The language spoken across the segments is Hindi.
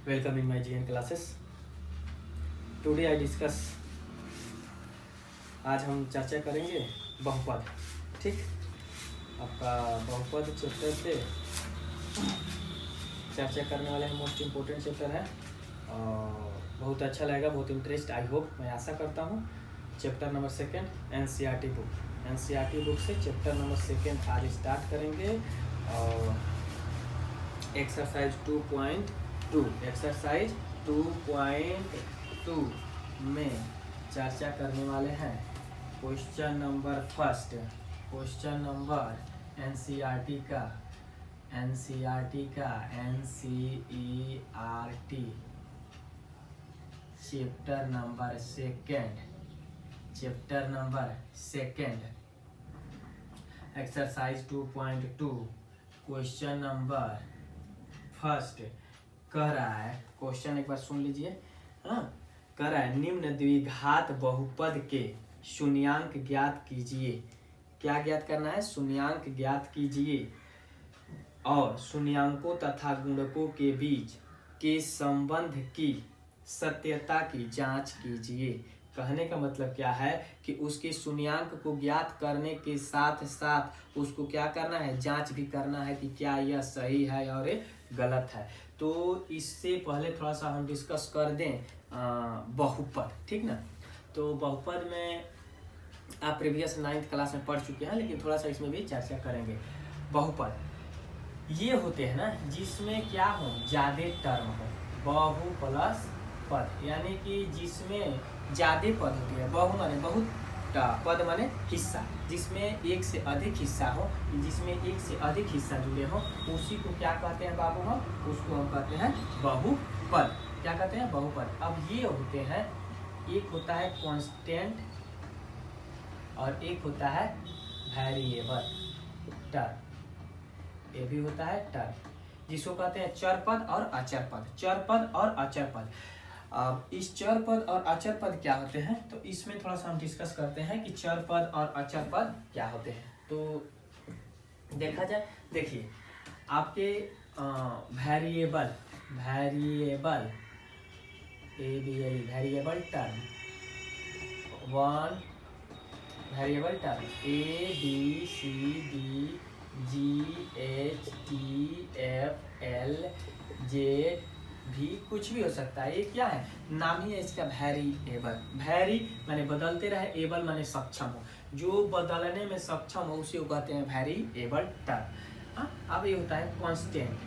Welcome in my GN classes. Today I discuss आज हम चर्चा करेंगे बहुपद। ठीक, आपका बहुपद चैप्टर पे चर्चा करने वाले हैं। मोस्ट इम्पोर्टेंट चैप्टर है और बहुत अच्छा लगेगा, बहुत इंटरेस्ट आई होप, मैं आशा करता हूँ। Chapter number 2 NCERT book. NCERT book से चैप्टर नंबर 2 आज स्टार्ट करेंगे और एक्सरसाइज 2.2 एक्सरसाइज 2.2 में चर्चा करने वाले हैं। Question number first, question number NCERT का NCERT chapter number 2 exercise 2.2 question number first कह रहा है। क्वेश्चन एक बार सुन लीजिए। हाँ, कह रहा है निम्न द्विघात बहुपद के शून्यांक ज्ञात कीजिए। क्या ज्ञात करना है? शून्यांक ज्ञात कीजिए और शून्यांकों तथा गुणकों के बीच के संबंध की सत्यता की जांच कीजिए। कहने का मतलब क्या है कि उसके शून्यांक को ज्ञात करने के साथ साथ उसको क्या करना है? जांच भी करना है कि क्या यह सही है और गलत है। तो इससे पहले थोड़ा सा हम डिस्कस कर दें बहुपद। ठीक ना? तो बहुपद में आप प्रीवियस 9th क्लास में पढ़ चुके हैं, लेकिन थोड़ा सा इसमें भी चर्चा करेंगे। बहुपद ये होते हैं ना जिसमें क्या हो, ज्यादा टर्म हो। बहु प्लस पद, यानी कि जिसमें ज्यादा पद होती है। बहु माने बहुत, पद माने हिस्सा, जिसमें एक से अधिक हिस्सा हो, जिसमें एक से अधिक हिस्सा जुड़े हो, उसी को क्या कहते हैं बाबू? हम उसको हम कहते हैं बहुपद। क्या कहते हैं? बहुपद। अब ये होते हैं, एक होता है कांस्टेंट और एक होता है वेरिएबल टर्म। ये भी होता है टर्म, जिसको कहते हैं चर पद और अचर पद। चर पद और अचर पद। अब इस चर पद और अचर पद क्या होते हैं, तो इसमें थोड़ा सा हम डिस्कस करते हैं कि चर पद और अचर पद क्या होते हैं। तो देखा जाए, देखिए आपके variable term variable term A B C D G H T F L Z भी कुछ भी हो सकता है। ये क्या है? नाम ही है इसका, वेरिएबल। वेरी माने बदलते रहे, एबल माने सक्षम हो, जो बदलने में सक्षम हो उसे कहते हैं वेरिएबल टर्म। अब ये होता है कांस्टेंट।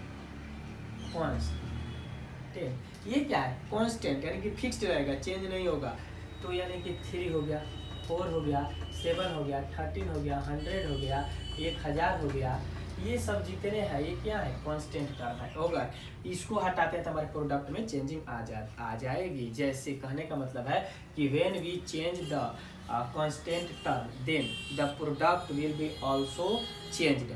ये क्या है? कांस्टेंट यानी कि फिक्स्ड रहेगा, चेंज नहीं होगा। तो यानी कि 3 हो गया, 4 हो गया, 7 हो गया, 13 हो गया, 100 हो गया, 1000 हो गया, ये सब जितने हैं ये क्या है? कांस्टेंट टर्म है। होगा, इसको हटाते हैं तो हमारे प्रोडक्ट में चेंजिंग आ जाएगी। जैसे कहने का मतलब है कि when we change the constant term then the product will be also changed.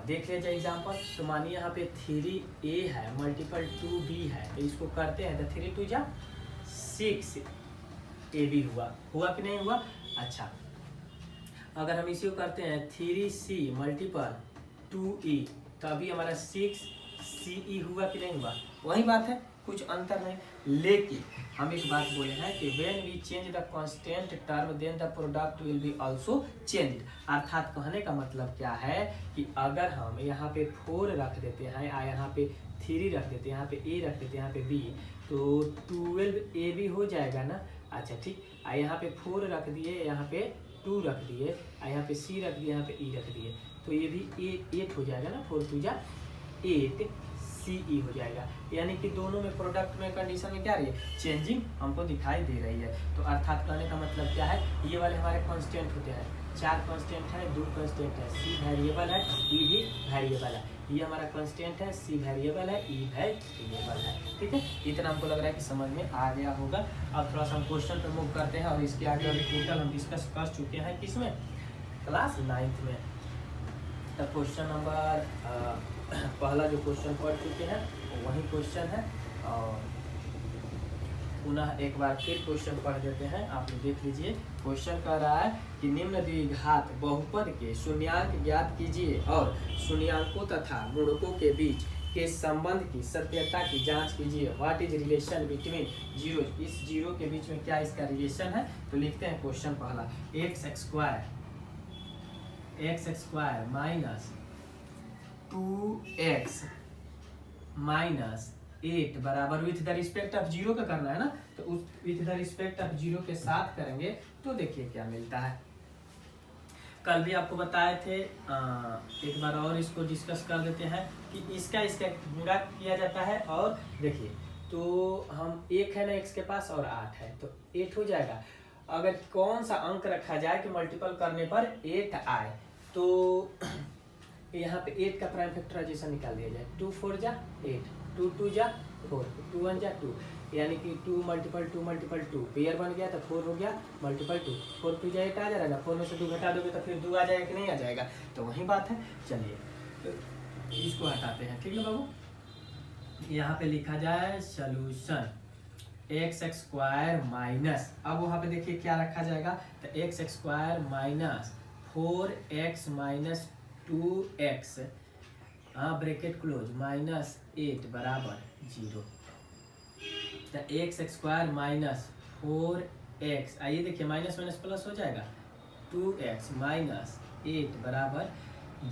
देख लीजिए एग्जांपल। तो मानिए यहाँ पे 3a है मल्टीपल 2b है, तो इसको करते हैं तो 3 2 जा 6ab हुआ कि नहीं हुआ? अच्छा, अगर हम इसी को करते हैं 3c मल्टीपल 2e, तो अभी हमारा 6ce हुआ कि नहीं हुआ? वही बात है, कुछ अंतर नहीं। लेकिन हम एक बात बोले हैं कि when we change the constant term then the product will be also changed. अर्थात कहने का मतलब क्या है कि अगर हम यहाँ पे 4 रख देते हैं, यहाँ पे 3 रख देते हैं, यहाँ पे a रख देते हैं, यहाँ पे b, तो 12ab हो जाएगा ना। अच्छा ठीक, यहाँ पे 4 रख दिए, यहाँ पे 2 रख दिए, यहाँ पे c रख दिए, यहाँ पे e रख दिए, तो ये भी 8 हो जाएगा ना। 4 2 जा 8 CE हो जाएगा। यानी कि दोनों में प्रोडक्ट में कंडीशन में क्या रही है? चेंजिंग हमको दिखाई दे रही है। तो अर्थात कहने का मतलब क्या है? ये वाले हमारे कांस्टेंट होते हैं। 4 कांस्टेंट है, 2 कांस्टेंट है, C वेरिएबल है, E भी वेरिएबल है। ये हमारा कांस्टेंट है, C वेरिएबल है, E वेरिएबल है। ठीक है, इतना हमको लग रहा है कि समझ में आ गया होगा। अब थोड़ा सा हम क्वेश्चन पे मूव करते हैं और इसके आगे अभी टोटल हम डिस्कस कर चुके हैं किसमें? क्लास 9th में। तो क्वेश्चन नंबर पहला जो क्वेश्चन पढ़ चुके हैं वही क्वेश्चन है और पुनः एक बार फिर क्वेश्चन पढ़ देते हैं, आप लोग देख लीजिए। क्वेश्चन कह रहा है कि निम्न द्विघात बहुपद के शून्यांक ज्ञात कीजिए और शून्यांकों तथा गुणकों के बीच के संबंध की सत्यता की जांच कीजिए। What is relation between zero, इस जीरो के बीच में क्या इसका रिलेशन है। तो लिखते हैं क्वेश्चन पहला, x square minus 2x minus 8 बराबर with the respect of zero का करना है ना, तो उस with the respect of zero के साथ करेंगे तो देखिए क्या मिलता है। कल भी आपको बताए थे, एक बार और इसको डिस्कस कर देते हैं कि इसका गुणा किया जाता है। और देखिए तो हम एक है ना x के पास और 8 है तो 8 हो जाएगा। अगर कौन सा अंक रखा जाए कि मल्टीपल करने पर 8 आए, तो यहाँ पे 8 का प्राइम फैक्टराइजेशन निकाल दिया जाए। 2 4 जा 8, 2 2 जा 4, 2 1 जा 2, यानी कि 2 मल्टीपल 2 पेयर बन गया तो 4 हो गया मल्टीपल 2, 4 2 जा 8 आ जा रहा है ना, 4 में से 2 घटा दोगे तो फिर 2 आ जाएगा कि नहीं आ जाएगा, तो वही बात है। चलिए तो इसको हटाते हैं, ठीक है बाबू। यहाँ पे लिखा जाए सोल्यूशन एक्स स्क्वायर माइनस, अब वहाँ पे देखिए क्या रखा जाएगा, तो x square minus 4x minus 2x, हाँ ब्रैकेट क्लोज, माइनस 8 बराबर 0। तो एक्स स्क्वायर माइनस 4x, आइए देखिए माइनस माइनस प्लस हो जाएगा, 2x माइनस 8 बराबर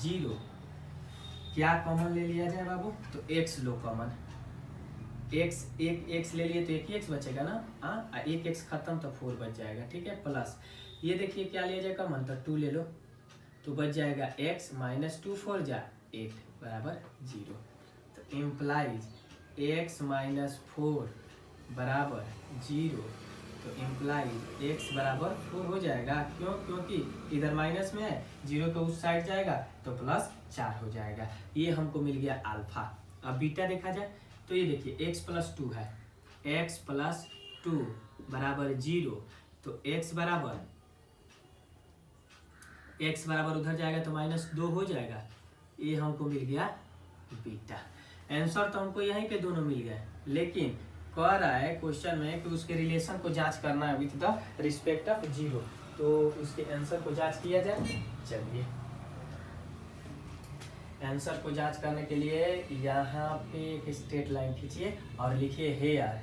0। क्या कॉमन ले लिया जाए बाबू, तो x लो कॉमन, x एक x ले लिए तो एक ही x बचेगा ना, हाँ एक x खत्म तो 4 बच जाएगा, ठीक है। प्लस ये देखिए क्या लिया जाए कॉमन, तो 2 ले लो तो बच जाएगा x माइनस 2 4 जा 8 बराबर 0। तो इम्प्लाइज x माइनस 4 बराबर 0, तो इम्प्लाइज x बराबर 4 हो जाएगा। क्यों, क्योंकि इधर माइनस में है, 0 के उस साइड जाएगा तो प्लस 4 हो जाएगा। ये हमको मिल गया अल्फा। अब बीटा देखा जाए तो ये देखिए x प्लस 2 है, x प्लस 2 बराबर 0, तो x बराबर उधर जाएगा तो माइनस 2 हो जाएगा। ये हमको मिल गया बीटा। आंसर तो हमको यहीं पे दोनों मिल गए, लेकिन कह रहा है क्वेश्चन में कि उसके रिलेशन को जांच करना है with the respect of zero, तो उसके आंसर को जांच किया जाए। चलिए आंसर को जांच करने के लिए यहाँ पे एक स्ट्रेट लाइन खींचिए और लिखिए हेयर।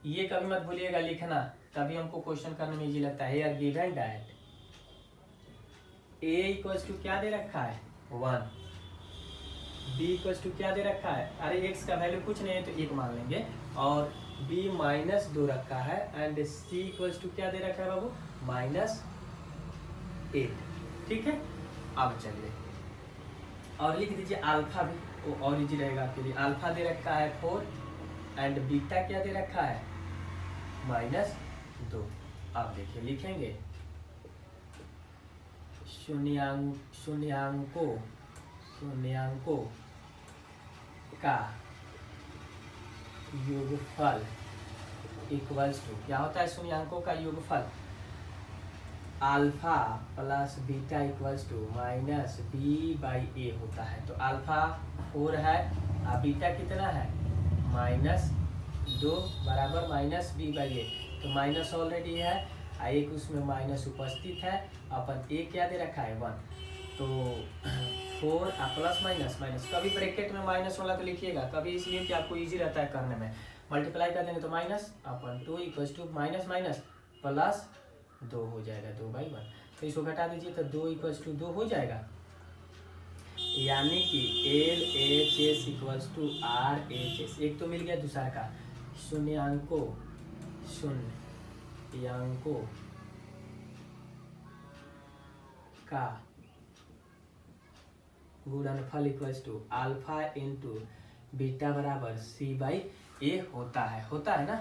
ये कभी मत भूलिएगा लिखना, तभी हमको क्वेश्चन करने में इजी लगता है। Here given that a equals to क्या दे रखा है 1, b इक्वल्स टू क्या दे रखा है, अरे x का वैल्यू कुछ नहीं है तो 1 मान लेंगे, और b माइनस 2 रखा है, एंड c इक्वल्स टू क्या दे रखा है बाबू माइनस 8, ठीक है। अब चलिए और लिख दीजिए अल्फा भी, वो और इजी रहेगा आपके लिए। अल्फा दे रखा है 4 एंड बीटा क्या दे रखा है माइनस 2। अब देखिए लिखेंगे शून्यांकों का योगफल इक्वल्स टू, क्या होता है शून्यांकों का योगफल, alpha plus beta equals to minus b by ए होता है। तो अल्फा 4 है और बीटा कितना है माइनस 2 बराबर माइनस बी बाई ए, तो माइनस ऑलरेडी है, एक उसमें माइनस उपस्थित है, अपन ए क्या दे रखा है 1, तो 4 प्लस माइनस माइनस, कभी ब्रैकेट में माइनस वाला तो लिखिएगा, कभी इसलिए कि आपको इजी रहता है करने में। मल्टीप्लाई कर देंगे तो माइनस अपन 2 equals to minus minus plus 2 हो जाएगा 2/1, तो इसको घटा दीजिए तो 2 इक्वल्स टू 2 हो जाएगा, यानी कि LHS इक्वल्स टू RHS। एक तो मिल गया, दूसरा का शून्यांकों का गुणनफल equals to alpha into beta बराबर c बाई ए होता है ना,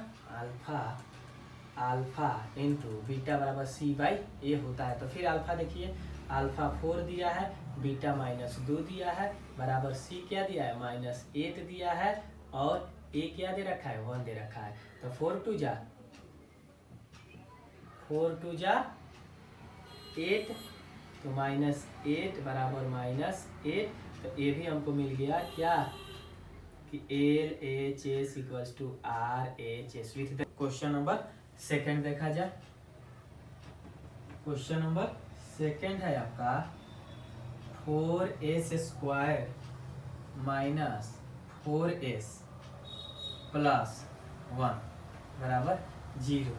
अल्फा इंटू बीटा बराबर c बाई ए होता है। तो फिर अल्फा देखिए, अल्फा 4 दिया है, बीटा माइनस 2 दिया है, बराबर c क्या दिया है माइनस 8 दिया है, और a क्या दे रखा है 1 दे रखा है। तो 4 2 जा 8, तो माइनस 8 बराबर माइनस 8, तो ये भी हमको मिल गया क्या कि LHS equals to RHS with the question number second देखा जाए। क्वेश्चन नंबर सेकंड है आपका 4s² माइनस 4s प्लस 1 बराबर 0।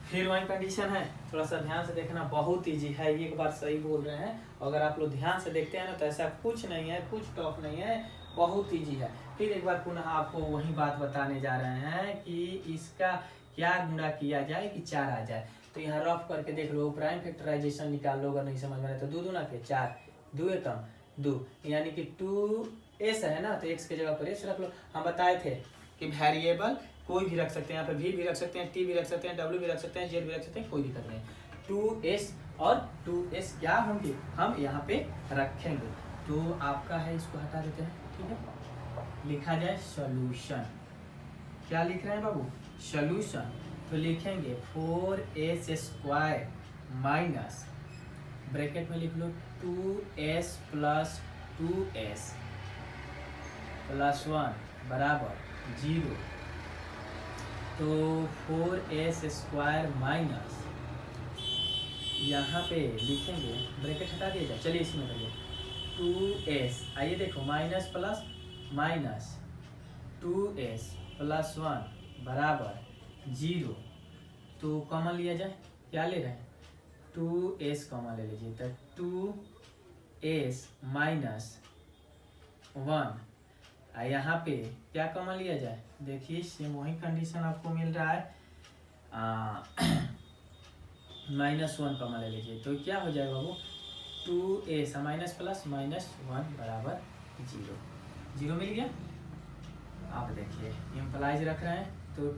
फिर वही कंडीशन है, थोड़ा सा ध्यान से देखना, बहुत ईजी है, एक बार सही बोल रहे हैं। अगर आप लोग ध्यान से देखते हैं ना तो ऐसा कुछ नहीं है, कुछ टफ नहीं है, बहुत ईजी है। फिर एक बार पुनः आपको वही बात बताने जा रहे हैं कि इसका क्या गुणा किया जाए कि 4 आ जाए। तो यहाँ रफ करके देख लो, प्राइम फैक्टराइजेशन निकाल लो, अगर नहीं समझ में आए तो 2 दूना के 4, 2 एकम 2, यानी कि 2s है ना, तो x के जगह पर s रख लो। हम बताए थे कि वेरिएबल कोई भी रख सकते हैं, यहाँ पे v भी रख सकते हैं, t भी रख सकते हैं, w भी रख सकते हैं, z भी रख सकते हैं, कोई दिक्कत नहीं। 2s और 2s क्या होंगे, हम यहाँ पे रखेंगे। तो आपका है, इसको हटा देते हैं, ठीक है। लिखा जाए सॉल्यूशन, क्या लिख रहे हैं बाबू, सॉल्यूशन। तो लिखेंगे 4s² माइनस ब्रैकेट में लिख लो 2s प्लस 2s प्लस 1 बराबर 0। तो 4s² माइनस, यहाँ पे लिखेंगे, ब्रैकेट हटा दिया जाए, चलिए इसमें करिए 2s, आइए देखो minus plus minus 2s plus 1 बराबर 0। तो कॉमन लिया जाए, क्या ले रहे हैं, 2s कॉमन ले लीजिए, तो 2s माइनस 1, यहाँ पे क्या कॉमन लिया जाए, देखिए सेम वही कंडीशन आपको मिल रहा है, -1 कॉमन ले लीजिए, तो क्या हो जाएगा बाबू, 2s माइनस प्लस माइनस 1 बराबर 0, 0 मिल गया। आप देखिए इम्प्लाइज रख रहे हैं, तो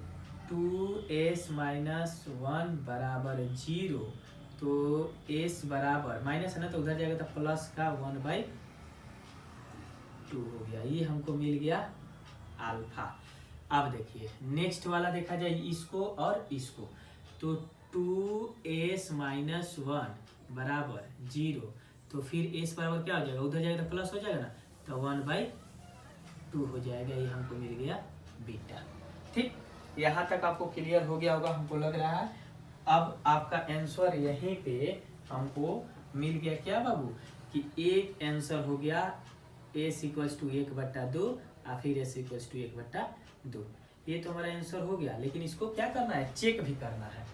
2s माइनस 1 बराबर 0, तो s बराबर माइनस है ना, तो उधर जाएगा तो प्लस का 1/2 हो गया, ये हमको मिल गया अल्फा। अब देखिए नेक्स्ट वाला देखा जाए, इसको और इसको, तो 2s माइनस 1 बराबर 0, तो फिर s बराबर क्या हो जाएगा, उधर जाएगा तो प्लस हो जाएगा ना, तो 1/2 हो जाएगा, ये हमको मिल गया बीटा। ठीक, यहाँ तक आपको क्लियर हो गया होगा हमको लग रहा है। अब आपका आंसर यहीं पे हमको मिल गया क्या बाबू, कि एक आंसर हो गया s = 1/2 और फिर s = 1/2। ये तो हमारा आंसर हो गया, लेकिन इसको क्या करना है, चेक भी करना है।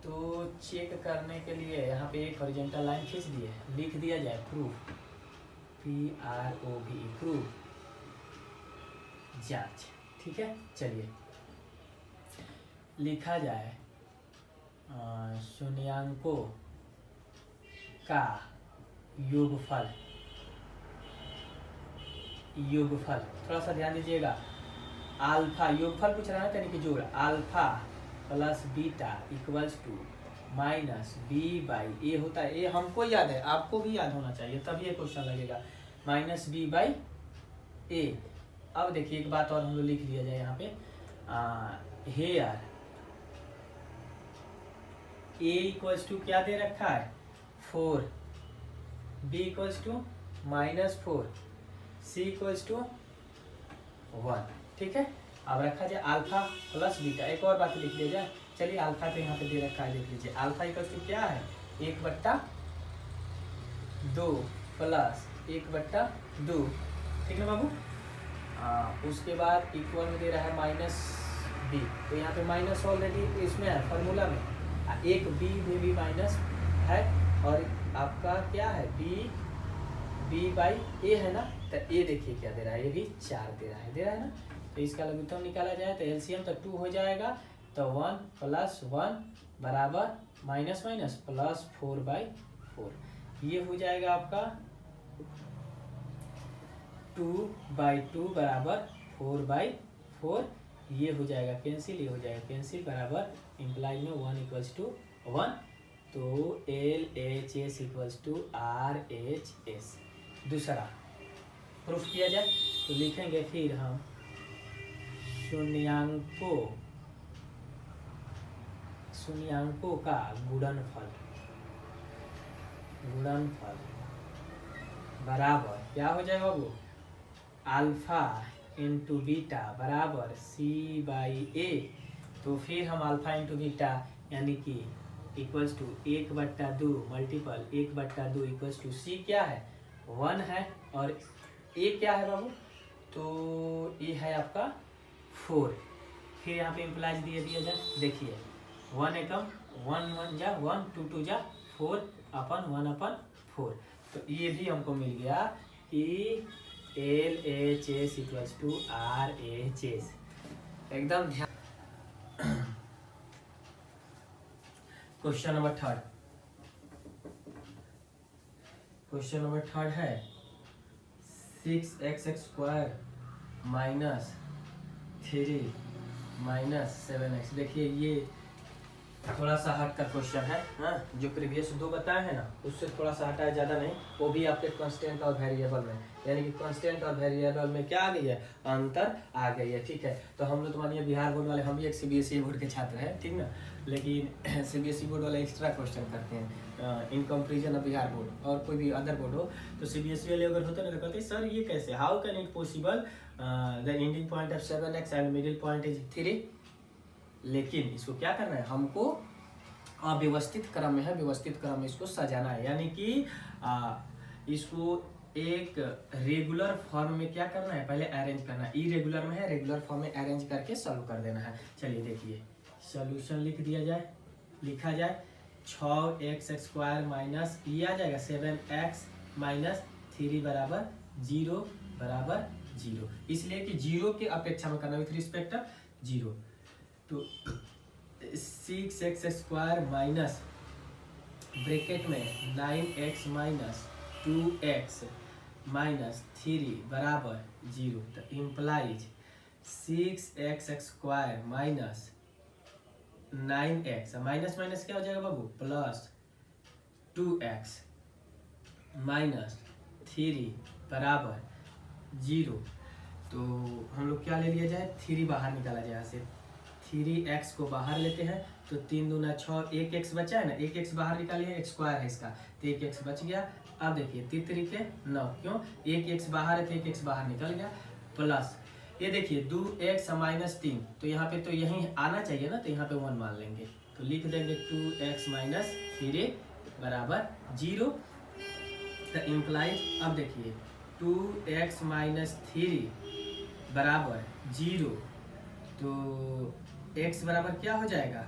तो चेक करने के लिए यहाँ पे एक हॉरिजॉन्टल लाइन खींच दिए, लिख दिया जाए प्रूफ, PROV प्रूफ, जांच, ठीक है। चलिए लिखा जाए शून्यांकों का योगफल, थोड़ा सा ध्यान दीजिएगा, अल्फा योगफल पूछ रहा है, यानी कि जोड़, alpha plus beta equals to minus b/a होता है, ये हमको याद है, आपको भी याद होना चाहिए, तभी ये क्वेश्चन लगेगा, माइनस b/a। अब देखिए एक बात और हम लोग लिख दिया जाए यहाँ पे, हेयर a इक्वल्स टू क्या दे रखा है, 4, b equals to -4, c equals to 1, ठीक है। अब रखा जाए अल्फा प्लस बीटा, एक और बात लिख लिया जाए, चलिए अल्फा तो यहाँ पे दे रखा है, देख लीजिए अल्फा इक्वल्स टू क्या है, 1/2 प्लस 1/2, ठीक है बाबू। उसके बाद इक्वल में दे रहा है -b, तो यहाँ पे माइनस ऑलरेडी इसमें है फॉर्मूला में, एक b में भी माइनस है, और आपका क्या है b/a है ना, तो a देखिए क्या दे रहा है, ये भी 4 दे रहा है ना, तो इसका लघुत्तम निकाला जाए तो एलसीएम तो 2 हो जाएगा, तो 1 + 1 बराबर माइनस माइनस प्लस 4/4, ये हो जाएगा आपका 2/2 बराबर 4/4, ये हो जाएगा कैंसिल, ये हो जाएगा कैंसिल, बराबर इम्प्लाई में 1 = 1, तो LHS = RHS। दूसरा प्रूफ किया जाए तो लिखेंगे फिर हम शून्यांकों का गुणनफल बराबर क्या हो जाएगा बाबू, अल्फा इंटू बीटा बराबर c/a। तो फिर हम अल्फा इंटू बीटा यानी कि equals to 1/2 multiple 1/2 equals to c क्या है 1 है और ए क्या है बाबू, तो ये है आपका 4। फिर यहाँ पे इम्प्लाइज दिया जाए, देखिए 1 एकम 1 1 जा 1 2 2 जा 4/1/4। तो ये भी हमको मिल गया कि LHS इक्वल्स टू RHS। एकदम ध्यान। क्वेश्चन नंबर थर्ड है 6x² माइनस 3 माइनस 7x। देखिए ये थोड़ा सा हट का क्वेश्चन है, हाँ, जो प्रीवियस 2 बताए हैं ना उससे थोड़ा सा हटा है, ज़्यादा नहीं। वो भी आपके कांस्टेंट और वेरिएबल में, यानी कि कांस्टेंट और वेरिएबल में क्या आ गई है, अंतर आ गई है। ठीक है, तो हम लोग तो मानिए बिहार बोर्ड वाले, हम भी एक CBSE बोर्ड के छात्र हैं, ठीक ना, लेकिन CBSE बोर्ड वाले एक्स्ट्रा क्वेश्चन करते हैं in comparison of Bihar board और कोई भी अदर बोर्ड हो। तो CBSE वाले अगर होते ना तो कहते सर ये कैसे, how can it possible, the ending point of 7x and middle point is 3। लेकिन इसको क्या करना है, हमको अव्यवस्थित क्रम में है, व्यवस्थित क्रम में इसको सजाना है, यानी कि इसको एक रेगुलर फॉर्म में क्या करना है, पहले अरेंज करना है। इरेगुलर में है, रेगुलर फॉर्म में अरेंज करके सॉल्व कर देना है। चलिए देखिए, सॉल्यूशन लिख दिया जाए, लिखा जाए 6x² माइनस ये आ जाएगा 7x माइनस 3 बराबर 0, इसलिए कि 0 के अपेक्षा में करना विथ रिस्पेक्ट 0। तो 6x² माइनस ब्रैकेट में 9x माइनस 2x माइनस 3 बराबर 0। तो implies 6x² minus 9x minus minus क्या हो जाएगा बाबू, प्लस 2x माइनस 3 बराबर 0। तो हम लोग क्या ले लिया जाए, 3 बाहर निकाला जाए यहाँ से, 3x को बाहर लेते हैं तो 3 दूना 6, 1x बचा है ना, 1x बाहर निकालिए, x² है इसका, तो 1x बच गया। अब देखिए 3 3 9, क्यों 1x बाहर है तो 1x बाहर निकल गया, प्लस ये देखिए 2x माइनस 3, तो यहाँ पे तो यहीं आना चाहिए ना, तो यहाँ पे 1 मान लेंगे, तो लिख देंगे 2x माइनस 3 बराबर 0। तो इम्प्लाइज, अब देखिए 2x माइनस 3 बराबर 0, तो x बराबर क्या हो जाएगा,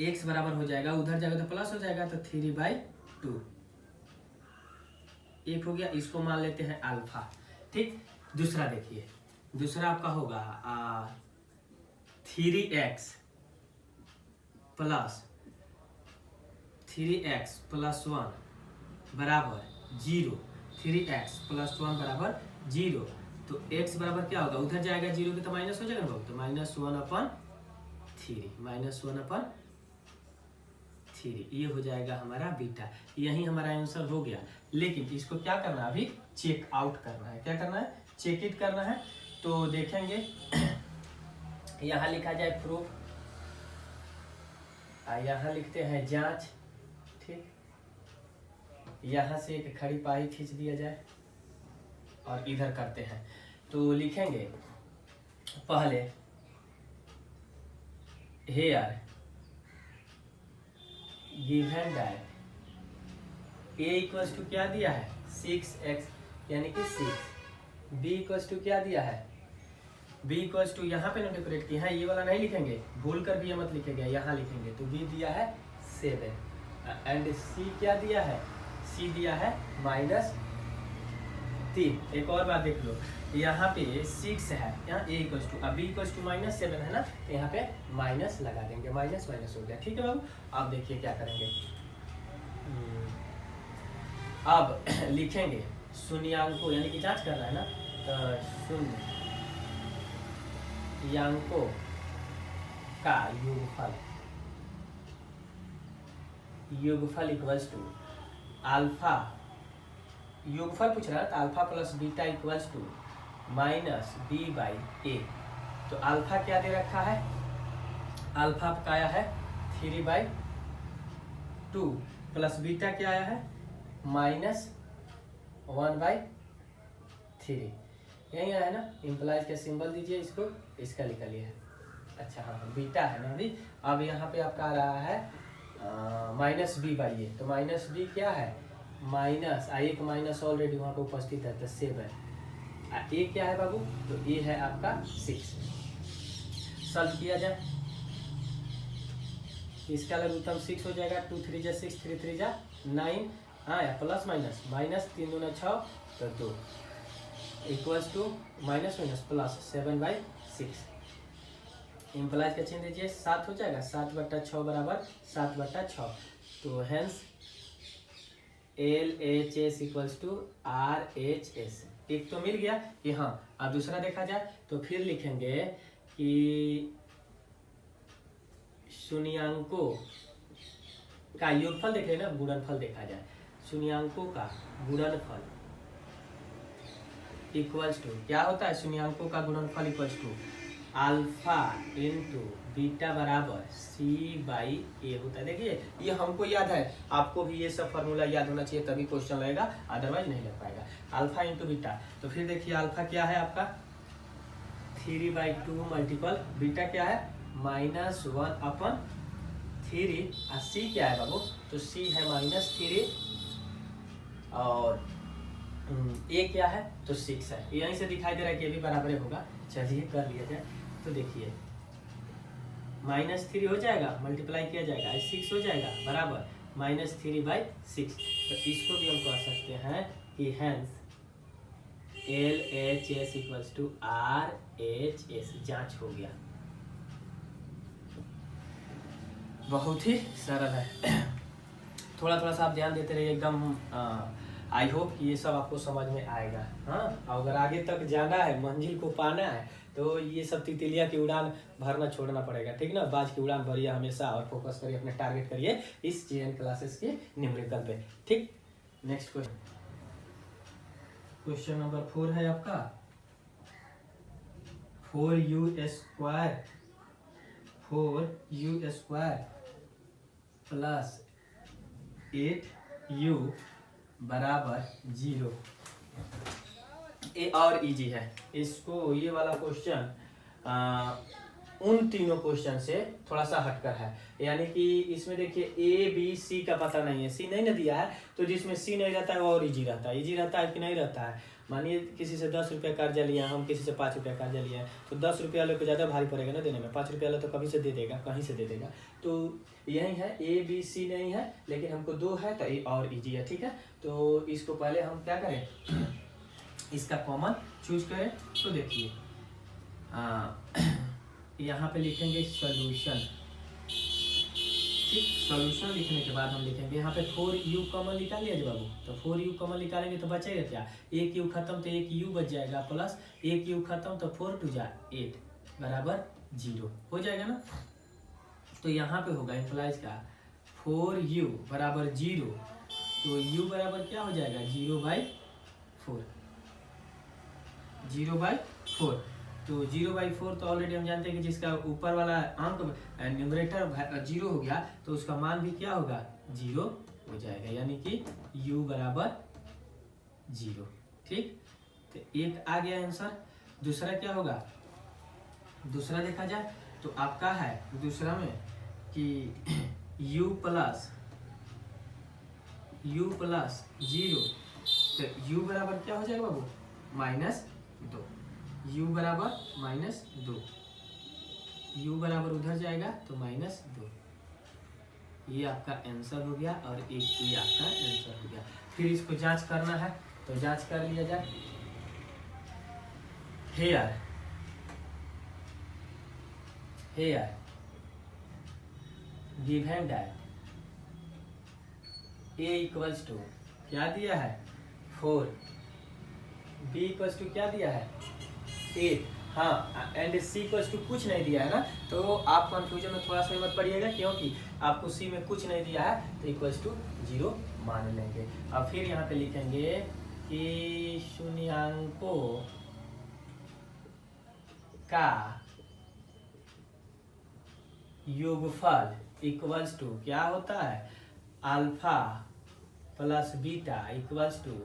x बराबर हो जाएगा, उधर जाएगा तो प्लस हो जाएगा, तो 3/2 एक हो गया। इसको मान लेते हैं अल्फा। ठीक, दूसरा देखिए, दूसरा आपका होगा 3x प्लस 1 बराबर 0, 3x प्लस 1 बराबर 0। तो x बराबर क्या होगा, उधर जाएगा 0 के तो माइनस हो जाएगा, तो -1/3 ये हो जाएगा हमारा बीटा। यही हमारा आंसर हो गया। लेकिन इसको क्या करना है, अभी चेक आउट करना है। क्या करना है, चेक इट करना है। तो देखेंगे यहाँ लिखा जाए प्रूफ, यहाँ लिखते हैं जांच। ठीक, यहाँ से एक खड़ी पाई खींच दिया जाए और इधर करते हैं। तो लिखेंगे पहले here given that a equals to क्या दिया है 6x यानी कि 6, b इक्वल्स टू क्या दिया है, b इक्वल्स टू यहाँ पे ना डेकोरेट किया है, ये वाला नहीं लिखेंगे, भूल कर भी ये मत लिखेंगे, यहाँ लिखेंगे। तो b दिया है 7 एंड c क्या दिया है, c दिया है -3। एक और बात देख लो, यहाँ पे 6 है, यहाँ a इक्वल्स टू, अब b इक्वल्स टू -7 है ना, तो यहाँ पे माइनस लगा देंगे, माइनस माइनस हो गया। ठीक है बाबू, अब देखिए क्या करेंगे, अब लिखेंगे शून्यांकों, यानी कि जांच करना है ना, तो शून्यांकों का योगफल इक्वल्स टू अल्फा, योगफल पूछ रहा है तो alpha plus beta equals to -b/a। तो अल्फा क्या दे रखा है, अल्फा का आया है 3/2 प्लस बीटा क्या आया है -1/3। यही आया है ना, इम्प्लाइज का सिंबल दीजिए, इसको इसका निकालिए। अच्छा हाँ, बीटा है ना अभी। अब यहाँ पे आपका आ रहा है माइनस बी बाई ए, तो माइनस बी क्या है, माइनस एक माइनस ऑलरेडी वहाँ पे उपस्थित है तो 7। ए क्या है बाबू, तो ए है आपका 6। सॉल्व किया जाए, इसका लघुत्तम 6 हो जाएगा, 2 3 जा 6, 3 3 जा 9, हाँ या प्लस माइनस, माइनस 3 दूना 6 तो 2 equals to minus minus plus 7/6। Implies का चिन्ह दीजिए, 7 हो जाएगा, 7/6 बराबर 7/6। तो hence LHS equals to RHS। एक तो मिल गया कि हाँ। अब दूसरा देखा जाए तो फिर लिखेंगे कि शून्यांकों का योगफल देख रहे ना, गुणनफल देखा जाए, शून्यांकों का गुणनफल इक्वल्स टू क्या होता है, शून्यांकों का गुणनफल equals to alpha into beta बराबर C/A होता है। देखिए ये हमको याद है, आपको भी ये सब फॉर्मूला याद होना चाहिए तभी क्वेश्चन लगेगा, अदरवाइज नहीं लग पाएगा। अल्फा इंटू बीटा, तो फिर देखिए अल्फा क्या है आपका 3/2 मल्टीपल बीटा क्या है -1/3 और C क्या है बाबू, तो C है -3 और A क्या है तो 6 है। यहीं से दिखाई दे रहा है कि ये भी बराबर होगा। चलिए कर लिया जाए, तो देखिए -3 हो जाएगा, मल्टीप्लाई किया जाएगा, 6 हो जाएगा बराबर -3/6। तो इसको भी हम कह सकते हैं कि hence LHS equals to RHS। जांच हो गया, बहुत ही सरल है। थोड़ा थोड़ा सा आप ध्यान देते रहिए, एकदम आई होप कि ये सब आपको समझ में आएगा। हाँ, अगर आगे तक जाना है, मंजिल को पाना है, तो ये सब तितलिया की उड़ान भरना छोड़ना पड़ेगा, ठीक ना। बाज की उड़ान भरिए हमेशा और फोकस करिए, अपने टारगेट करिए इस JN क्लासेस के न्यूमेरिकल पे, ठीक। नेक्स्ट क्वेश्चन, क्वेश्चन नंबर 4 है आपका 4u² प्लस 8u बराबर 0। ये और इजी है, इसको ये वाला क्वेश्चन उन तीनों क्वेश्चन से थोड़ा सा हटकर है। यानी कि इसमें देखिए ABC का पता नहीं है, C नहीं ना दिया है, तो जिसमें C नहीं रहता है वो और इजी रहता है। इजी रहता है कि नहीं रहता है, मानिए किसी से 10 रुपया कर्जा लिया, हम किसी से 5 रुपया कर्जा लिया है, तो 10 रुपया वाले को ज़्यादा भारी पड़ेगा ना देने में, 5 रुपया वाला तो कभी से दे देगा, कहीं से दे देगा। तो यही है, ABC नहीं है, लेकिन हमको 2 है तो ये और इजी है, ठीक है। तो इसको पहले हम क्या करें, इसका कॉमन चूज करें। तो देखिए यहाँ पे लिखेंगे सॉल्यूशन, ठीक। सॉल्यूशन लिखने के बाद हम लिखेंगे यहाँ पे 4u कॉमन निकाल लिया बाबू, तो 4u कॉमन निकालेंगे तो बचेगा क्या, 1u खत्म तो 1u बच जाएगा, प्लस 1u खत्म तो 4 2 जा 8 बराबर 0 हो जाएगा ना। तो यहाँ पे होगा इम्प्लाइज का 4u बराबर 0, तो u बराबर क्या हो जाएगा 0/4, 0/4। तो 0/4 तो ऑलरेडी हम जानते हैं कि जिसका ऊपर वाला अंक न्यूमरेटर 0 हो गया तो उसका मान भी क्या होगा 0 हो जाएगा, यानी कि u बराबर 0, ठीक। तो एक आ गया आंसर। दूसरा क्या होगा, दूसरा देखा जाए तो आपका है दूसरा में कि u प्लस 0, तो u बराबर क्या हो जाएगा बाबू -2, u बराबर -2, u बराबर उधर जाएगा तो -2। ये आपका आंसर हो गया और एक ये आपका आंसर हो गया। फिर इसको जांच करना है तो जांच कर लिया जाए। Here given that a equals to क्या दिया है 4, b इक्वल्स टू क्या दिया है 8, हाँ, एंड C इक्वल्स टू कुछ नहीं दिया है ना, तो आप कंफ्यूजन में थोड़ा सा मत पड़िएगा, क्योंकि आपको C में कुछ नहीं दिया है तो इक्वल्स टू 0 मान लेंगे। अब फिर यहाँ पे लिखेंगे कि शून्यांकों का योगफल इक्वल्स टू क्या होता है alpha plus beta equals to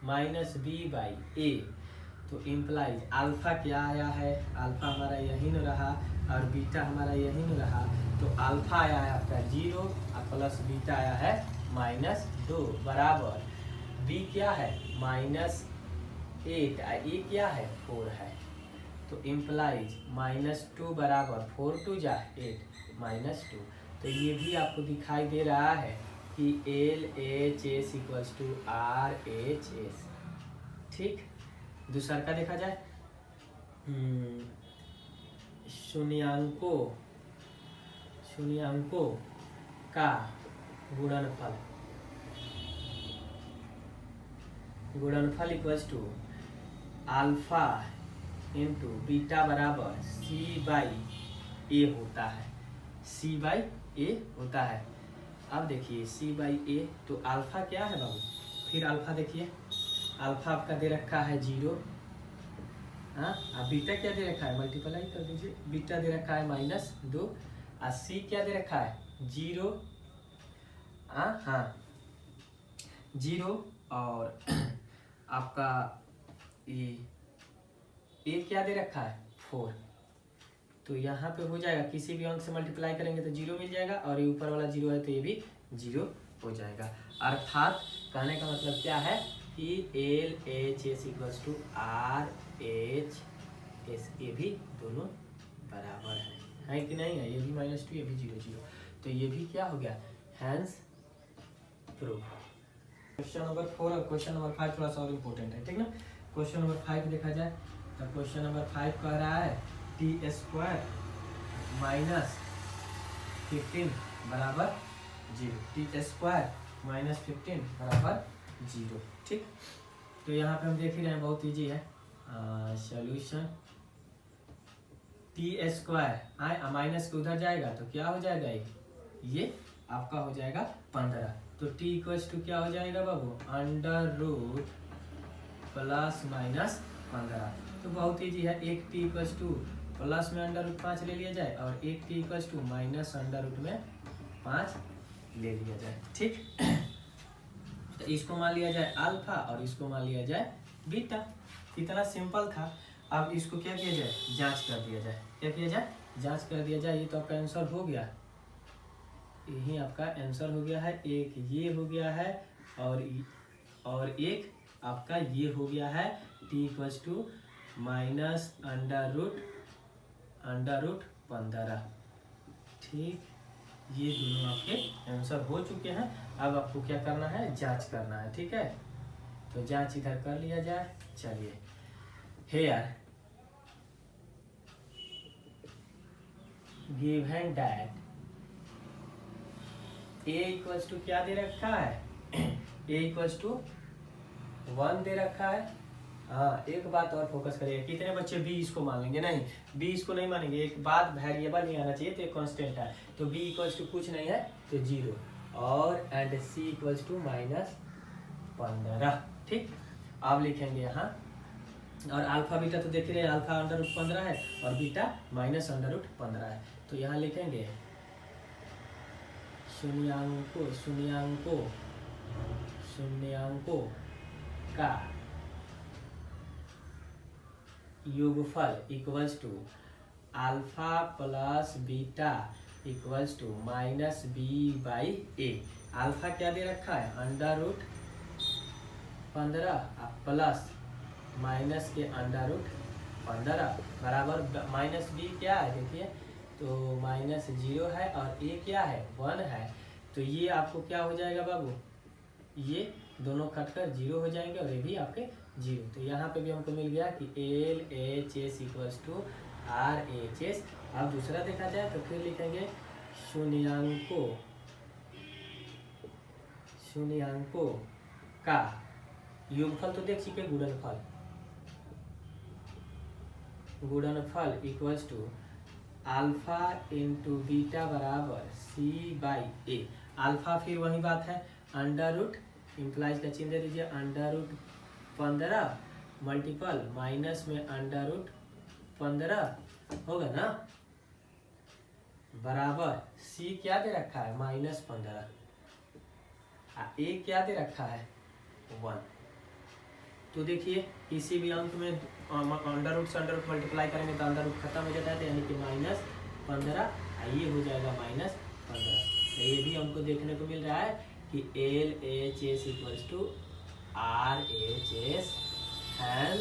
-b/a। तो इम्प्लाइज अल्फा क्या आया है, अल्फा हमारा यही न रहा और बीटा हमारा यही न रहा, तो अल्फा आया है आपका 0 और प्लस बीटा आया है -2 बराबर बी क्या है -8 और ए क्या है 4 है। तो इम्प्लाइज -2 बराबर 4 2 जा 8 -2। तो ये भी आपको दिखाई दे रहा है कि LHS = RHS। ठीक, दूसरा का देखा जाए शून्यांकों का गुणनफल = अल्फा इंटू बीटा बराबर C/A होता है। C/A होता है। अब देखिए C/A, तो अल्फा क्या है बाबू, फिर अल्फा देखिए, अल्फा आपका दे रखा है 0, हाँ, अब बीटा क्या दे रखा है, मल्टीप्लाई कर दीजिए, बीटा दे रखा है -2 और C क्या दे रखा है 0, हाँ 0 और आपका ए क्या दे रखा है 4। तो यहाँ पे हो जाएगा, किसी भी अंक से मल्टीप्लाई करेंगे तो 0 मिल जाएगा और ये ऊपर वाला 0 है तो ये भी 0 हो जाएगा। अर्थात कहने का मतलब क्या है कि LHS = RHS, ये भी दोनों बराबर है कि नहीं है, ये भी -2 ये भी 0 0, तो ये भी क्या हो गया, हैंस प्रूफ। क्वेश्चन नंबर 4 और क्वेश्चन नंबर 5 थोड़ा सा और इम्पोर्टेंट है, ठीक ना। क्वेश्चन नंबर 5 देखा जाए तो क्वेश्चन नंबर 5 कह रहा है t² -15 बराबर 0, t² -15 बराबर 0। ठीक, तो यहाँ पे हम देख ही रहे हैं, बहुत ईजी है सॉल्यूशन। t² माइनस के उधर जाएगा तो क्या हो जाएगा, ये आपका हो जाएगा 15। तो t = क्या हो जाएगा बाबू, √+ -15। तो बहुत ईजी है, एक t = प्लस में √5 ले लिया जाए और एक t = -√5 ले लिया जाए। ठीक, तो इसको मान लिया जाए अल्फा और इसको मान लिया जाए बीटा। कितना सिंपल था। अब इसको क्या किया जाए, जांच कर दिया जाए। क्या किया जाए, जांच कर दिया जाए। ये तो आपका आंसर हो गया, यही आपका आंसर हो गया है। एक ये हो गया है और एक आपका ये हो गया है, t = -√15। ठीक, ये दोनों आपके आंसर हो चुके हैं। अब आपको क्या करना है, जांच करना है। ठीक है, तो जांच इधर कर लिया जाए। चलिए, हेयर गिवन दैट a = क्या दे रखा है, a = 1 दे रखा है। हाँ, एक बात और फोकस करिएगा, कितने बच्चे b इसको मान लेंगे, नहीं b इसको नहीं मानेंगे। एक बात, वेरिएबल नहीं आना चाहिए, तो एक कांस्टेंट है, तो b = कुछ नहीं है तो 0 और एंड c = -15। ठीक, अब लिखेंगे यहाँ, और अल्फा बीटा तो देख रहे हैं, अल्फा √15 है और बीटा -√15 है। तो यहाँ लिखेंगे शून्यांकों का योगफल = alpha plus beta = -b/a। Alpha क्या दे रखा है, √15 प्लस माइनस के √15 बराबर -b क्या है, देखिए तो -0 है और a क्या है 1 है। तो ये आपको क्या हो जाएगा बाबू, ये दोनों कटकर 0 हो जाएंगे और ये भी आपके 0। तो यहाँ पे भी हमको मिल गया कि LHS = RHS। अब दूसरा देखा जाए तो फिर लिखेंगे शून्यांकों का योगफल तो देख चुके, गुणनफल = अल्फा इंटू बीटा बराबर c/a। अल्फा फिर वही बात है, √ इम्प्लाइज का चिन्ह दे दीजिए, √15 मल्टीपल माइनस में √15 होगा ना, बराबर c क्या दे रखा है -15, a क्या दे रखा है 1। तो देखिए, किसी भी अंक में √ से √ मल्टीप्लाई करेंगे तो √ खत्म हो जाता है, तो यानी कि -15 ये हो जाएगा -15। तो ये भी हमको देखने को मिल रहा है कि LHS equals to RHS, hence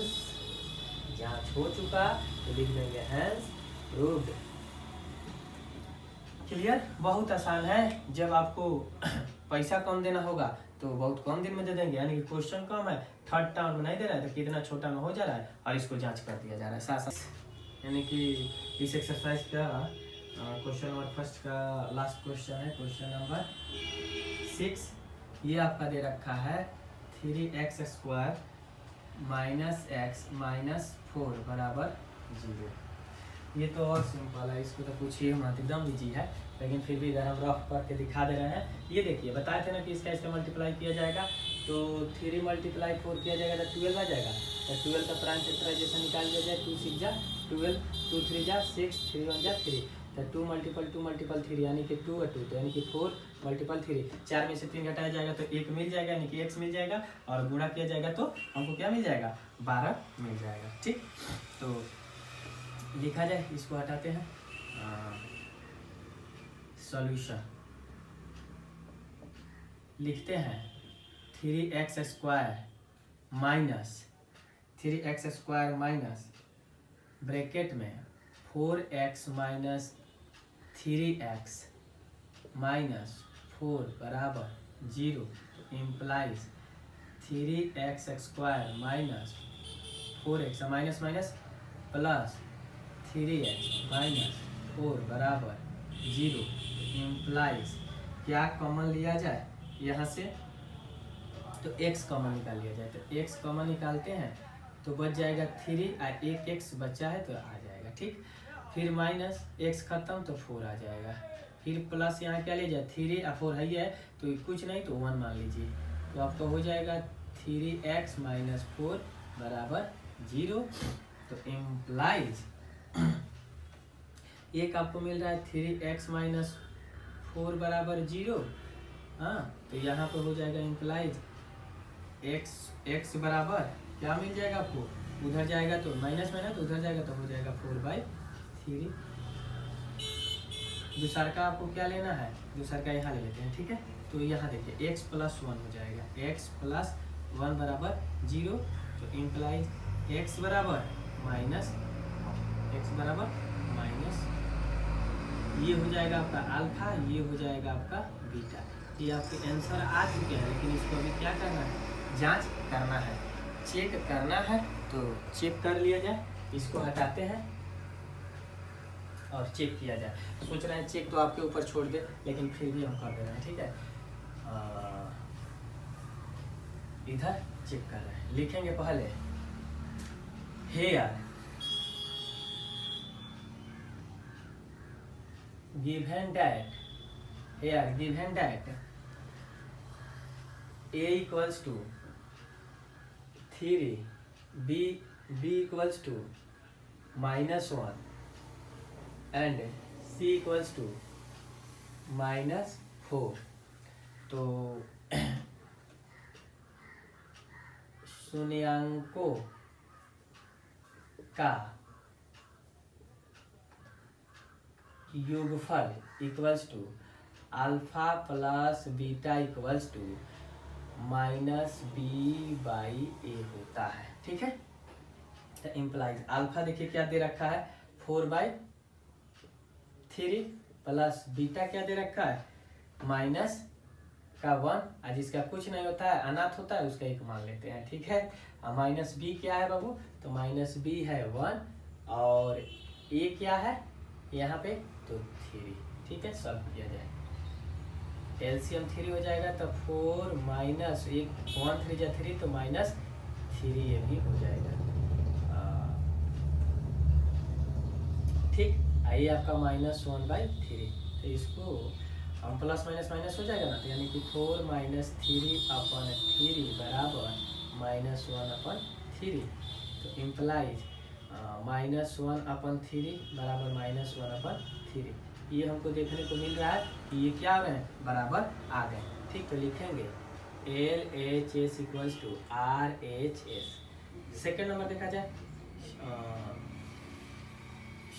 जांच हो चुका तो लिख देंगे हैंस प्रूव्ड। क्लियर? बहुत आसान है। जब आपको पैसा कम देना होगा तो बहुत कम दिन में दे देंगे, यानी कि क्वेश्चन कम है, थर्ड टर्म में नहीं दे रहा है तो कितना छोटा में हो जा रहा है और इसको जांच कर दिया जा रहा है साथ साथ। यानी कि इस एक्सरसाइज का क्वेश्चन नंबर फर्स्ट का लास्ट क्वेश्चन है, क्वेश्चन नंबर 6। ये आपका दे रखा है 3x² -x -4 बराबर 0। ये तो और सिंपल है, इसको तो पूछिए मत, एकदम इजी है। लेकिन फिर भी इधर हम रफ करके दिखा दे रहे हैं। ये देखिए बताए थे ना कि इसका इसका मल्टीप्लाई किया जाएगा तो 3 × 4 किया जाएगा तो 12 आ जाएगा। तो 12 का प्राइम फैक्टराइजेशन निकाल दिया जाए, 2 6 जा 12, 2 3 जा 6, 3 1 जा 3। तो 2 × 3 यानी कि 2 और 2 तो यानी कि 4 × 3। 4 में से 3 घटाया जाएगा तो 1 मिल जाएगा, यानी कि x मिल जाएगा, और गुणा किया जाएगा तो हमको क्या मिल जाएगा, 12 मिल जाएगा। ठीक, तो लिखा जाए, इसको हटाते हैं। सॉल्यूशन लिखते हैं 3x² माइनस ब्रैकेट में 4x - 3x -4 बराबर 0 implies 3x² minus 4x minus minus plus 3x - 4 बराबर 0 इम्प्लाइज क्या कॉमन लिया जाए यहाँ से, तो x कॉमन निकाल लिया जाए। तो x कॉमन निकालते हैं तो बच जाएगा 3 और एक x बचा है तो आ जाएगा। ठीक, फिर माइनस x खत्म तो 4 आ जाएगा, फिर प्लस यहाँ क्या ले जाए 3 और 4 है तो कुछ नहीं तो 1 मान लीजिए, तो आपका हो जाएगा 3x - 4 बराबर 0। तो इम्प्लाइज एक आपको मिल रहा है 3x - 4 बराबर 0। हाँ, तो यहाँ पे हो जाएगा इम्प्लाइज x बराबर क्या मिल जाएगा आपको, उधर जाएगा तो माइनस माइनस, उधर जाएगा तो हो जाएगा 4/3। दूसरा का आपको क्या लेना है, दूसरा का यहाँ ले लेते हैं। ठीक है, तो यहाँ देखिए x + 1 हो जाएगा, x + 1 बराबर 0। तो इम्प्लाइज x बराबर माइनस ये हो जाएगा आपका अल्फा, ये हो जाएगा आपका बीटा। ये आपके आंसर आ चुके हैं, लेकिन इसको अभी क्या करना है, जांच करना है, चेक करना है। तो चेक कर लिया जाए, इसको हटाते हैं और चेक किया जाए। सोच रहे हैं चेक तो आपके ऊपर छोड़ दे, लेकिन फिर भी हम कर दे रहे हैं। ठीक है, इधर चेक कर रहे हैं, लिखेंगे पहले hair given that a equals to 3, b equals to -1 and c equals to -4। तो शून्यांकों का योगफल equals to alpha plus beta equals to -b/a होता है। ठीक है, तो इम्प्लाइज अल्फा देखिए क्या दे रखा है 4/3 प्लस बीटा क्या दे रखा है -1, और जिसका कुछ नहीं होता है अनाथ होता है उसका 1 मान लेते हैं। ठीक है, और -b क्या है बाबू, तो -b है 1 और a क्या है यहाँ पे तो 3। ठीक है, सॉल्व किया जाए, एलसीएम 3 हो जाएगा तो 4 - 1 3 जा 3 तो -3 ये भी हो जाएगा। ठीक, आइए आपका -1/3, तो इसको हम प्लस माइनस माइनस हो जाएगा ना, तो यानी कि 4 - 3/3 बराबर -1/3। तो इम्प्लाइज -1/3 बराबर -1/3। ये हमको देखने को मिल रहा है कि ये क्या हो रहे हैं, बराबर आ गए। ठीक, तो लिखेंगे LHS equals to RHS। Second number देखा जाए,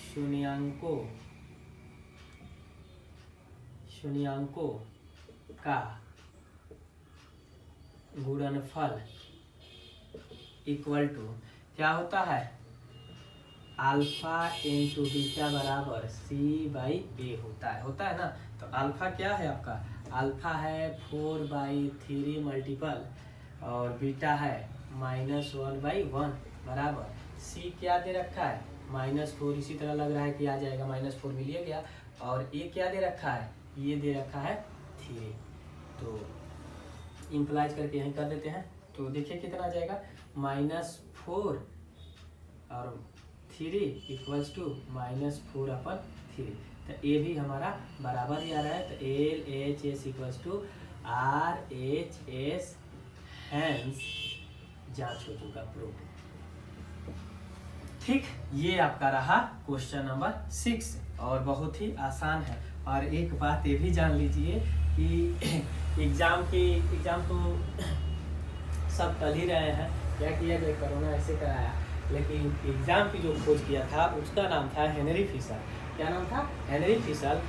शून्यांकों शून्यांकों का गुणनफल इक्वल टू क्या होता है, अल्फा इंटू बीटा बराबर सी बाई ए होता है ना। तो अल्फा क्या है आपका, अल्फा है 4/3 मल्टीपल और बीटा है -1/1 बराबर सी क्या दे रखा है -4। इसी तरह लग रहा है कि आ जाएगा -4 मिल गया। और ये क्या दे रखा है, ये दे रखा है 3। तो इम्प्लाइज करके यहीं कर देते हैं। तो देखिए कितना आ जाएगा, -4 और 3 इक्वल्स टू -4/3। तो ए भी हमारा बराबर ही आ रहा है। तो LHS equals to RHS, hence जांच हो चुका, प्रूव। ठीक, ये आपका रहा क्वेश्चन नंबर 6 और बहुत ही आसान है। और एक बात ये भी जान लीजिए कि एग्जाम तो सब टल ही रहे हैं, क्या किया जाए, कोरोना ऐसे कराया। लेकिन एग्जाम की जो खोज किया था उसका नाम था हेनरी फिशर। क्या नाम था, हेनरी फिशर।